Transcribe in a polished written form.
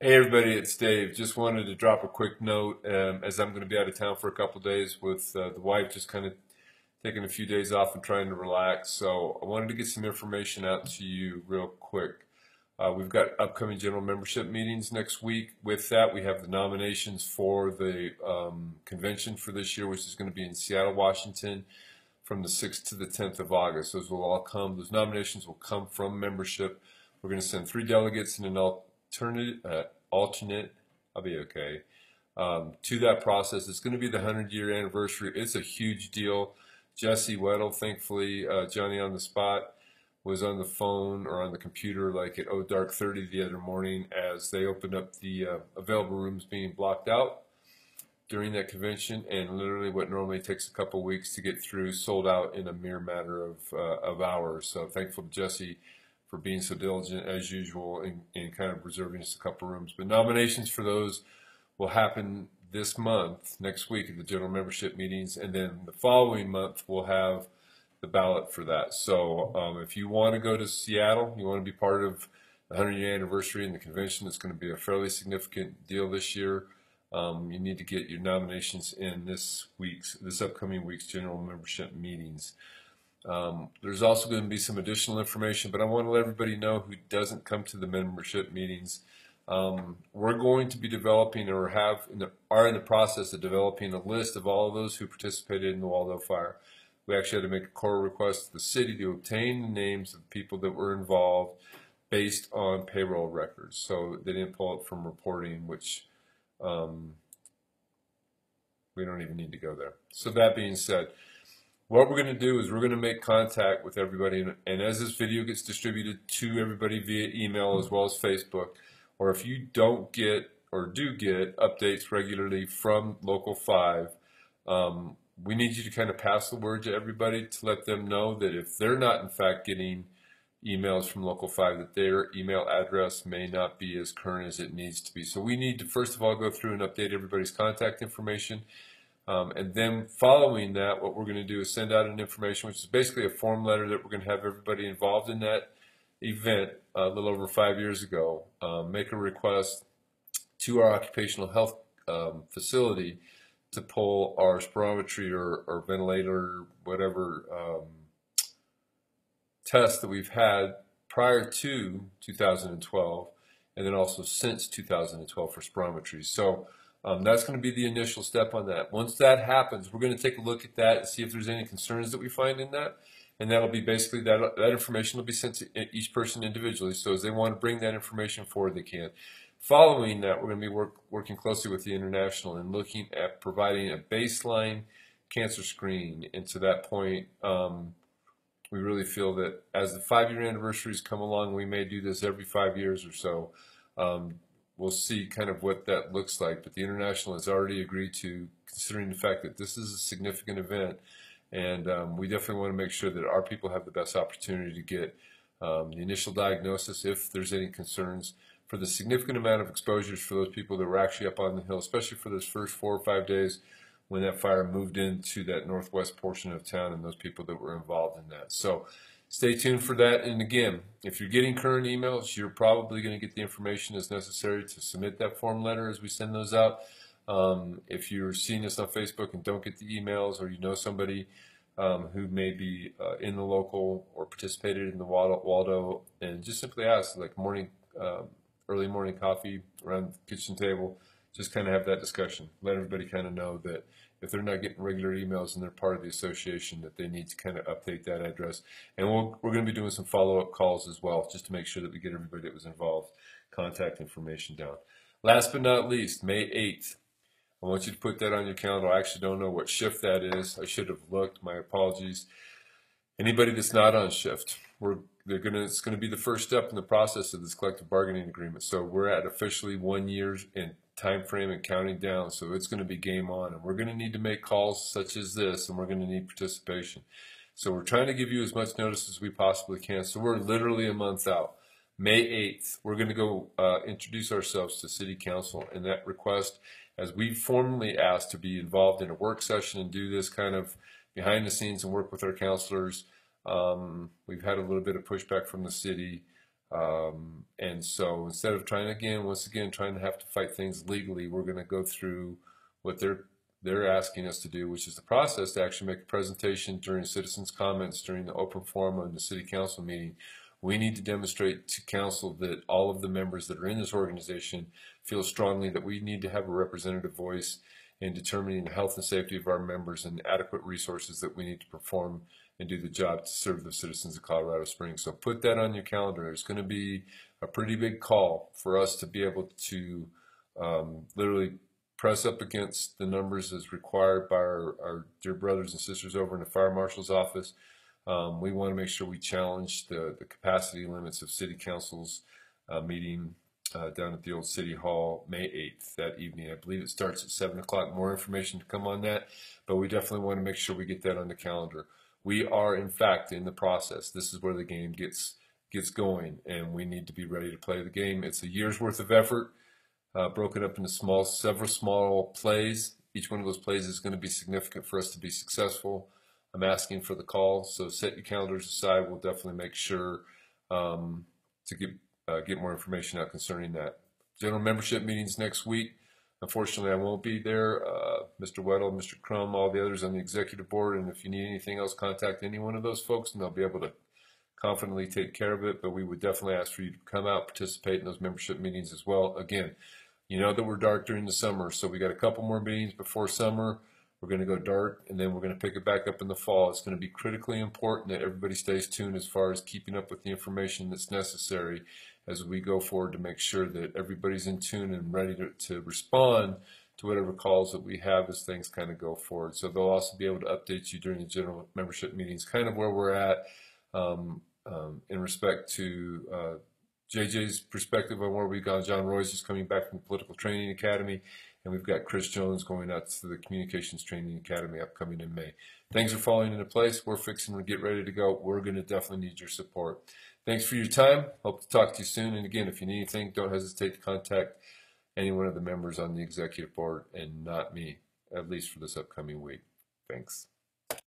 Hey everybody, it's Dave. Just wanted to drop a quick note as I'm going to be out of town for a couple days with the wife, just kind of taking a few days off and trying to relax. So I wanted to get some information out to you real quick. We've got upcoming general membership meetings next week. With that, we have the nominations for the convention for this year, which is going to be in Seattle, Washington, from the 6th to the 10th of August. Those nominations will come from membership. We're going to send 3 delegates and an alternate, I'll be okay, to that process. It's going to be the 100-year anniversary. It's a huge deal. Jesse Weddle, thankfully, Johnny on the spot, was on the phone or on the computer like at dark 30 the other morning as they opened up the available rooms being blocked out during that convention, and literally what normally takes a couple weeks to get through sold out in a mere matter of hours. So thankful to Jesse for being so diligent as usual in kind of reserving us a couple rooms. But nominations for those will happen this month, next week at the general membership meetings, and then the following month we'll have the ballot for that. So if you want to go to Seattle, you want to be part of the 100-year anniversary and the convention, it's going to be a fairly significant deal this year. You need to get your nominations in this upcoming week's general membership meetings. There's also going to be some additional information, but I want to let everybody know who doesn't come to the membership meetings. We're going to be developing or are in the process of developing a list of all of those who participated in the Waldo fire. We actually had to make a core request to the city to obtain the names of people that were involved based on payroll records. So they didn't pull it from reporting, which we don't even need to go there. So that being said, what we're going to do is we're going to make contact with everybody, and as this video gets distributed to everybody via email as well as Facebook, or if you don't get or do get updates regularly from Local 5, we need you to kind of pass the word to everybody to let them know that if they're not in fact getting emails from Local 5, that their email address may not be as current as it needs to be. So we need to first of all go through and update everybody's contact information. And then following that, what we're going to do is send out an information, which is basically a form letter that we're going to have everybody involved in that event a little over 5 years ago make a request to our occupational health facility to pull our spirometry or ventilator, whatever test that we've had prior to 2012, and then also since 2012 for spirometry. So that's going to be the initial step on that. Once that happens, we're going to take a look at that and see if there's any concerns that we find in that. And that'll be basically that information will be sent to each person individually. So as they want to bring that information forward, they can. Following that, we're going to be working closely with the International and looking at providing a baseline cancer screen. And to that point, we really feel that as the 5-year anniversaries come along, we may do this every 5 years or so. We'll see kind of what that looks like, but the International has already agreed to, considering the fact that this is a significant event, and we definitely want to make sure that our people have the best opportunity to get the initial diagnosis if there's any concerns for the significant amount of exposures for those people that were actually up on the hill, especially for those first 4 or 5 days when that fire moved into that northwest portion of town and those people that were involved in that. So stay tuned for that. And again, if you're getting current emails, you're probably going to get the information that's necessary to submit that form letter as we send those out. If you're seeing this on Facebook and don't get the emails, or you know somebody who may be in the local or participated in the Waldo, and just simply ask, like early morning coffee around the kitchen table, just kind of have that discussion. Let everybody kind of know that if they're not getting regular emails and they're part of the association, that they need to kind of update that address. And we're going to be doing some follow-up calls as well, just to make sure that we get everybody that was involved contact information down. Last but not least, May 8th. I want you to put that on your calendar. I actually don't know what shift that is. I should have looked. My apologies. Anybody that's not on shift, it's going to be the first step in the process of this collective bargaining agreement. So we're at officially 1 year in time frame and counting down. So it's going to be game on, and we're going to need to make calls such as this, and we're going to need participation. So we're trying to give you as much notice as we possibly can. So we're literally a month out. May 8th, we're going to go introduce ourselves to City Council, and that request, as we formally asked to be involved in a work session and do this kind of behind the scenes and work with our counselors. We've had a little bit of pushback from the city. And so instead of once again, trying to have to fight things legally, we're going to go through what they're asking us to do, which is the process to actually make a presentation during citizens' comments during the open forum on the city council meeting. We need to demonstrate to council that all of the members that are in this organization feel strongly that we need to have a representative voice in determining the health and safety of our members and adequate resources that we need to perform and do the job to serve the citizens of Colorado Springs. So put that on your calendar. It's going to be a pretty big call for us to be able to literally press up against the numbers as required by our dear brothers and sisters over in the fire marshal's office. We want to make sure we challenge the capacity limits of city council's meeting down at the old city hall May 8th that evening. I believe it starts at 7 o'clock. More information to come on that, but we definitely want to make sure we get that on the calendar. We are, in fact, in the process. This is where the game gets going, and we need to be ready to play the game. It's a year's worth of effort, broken up into several small plays. Each one of those plays is going to be significant for us to be successful. I'm asking for the call, so set your calendars aside. We'll definitely make sure to get more information out concerning that. General membership meetings next week. Unfortunately, I won't be there. Mr. Weddle, Mr. Crum, all the others on the executive board, and if you need anything else, contact any one of those folks, and they'll be able to confidently take care of it. But we would definitely ask for you to come out, participate in those membership meetings as well. Again, you know that we're dark during the summer, so we got a couple more meetings before summer. We're going to go dark, and then we're going to pick it back up in the fall. It's going to be critically important that everybody stays tuned as far as keeping up with the information that's necessary as we go forward to make sure that everybody's in tune and ready to respond to whatever calls that we have as things kind of go forward. So they'll also be able to update you during the general membership meetings, kind of where we're at in respect to JJ's perspective on where we've gone. John Royce is coming back from the Political Training Academy, and we've got Chris Jones going out to the Communications Training Academy upcoming in May. Things are falling into place. We're fixing to get ready to go. We're going to definitely need your support. Thanks for your time. Hope to talk to you soon. And again, if you need anything, don't hesitate to contact any one of the members on the executive board and not me, at least for this upcoming week. Thanks.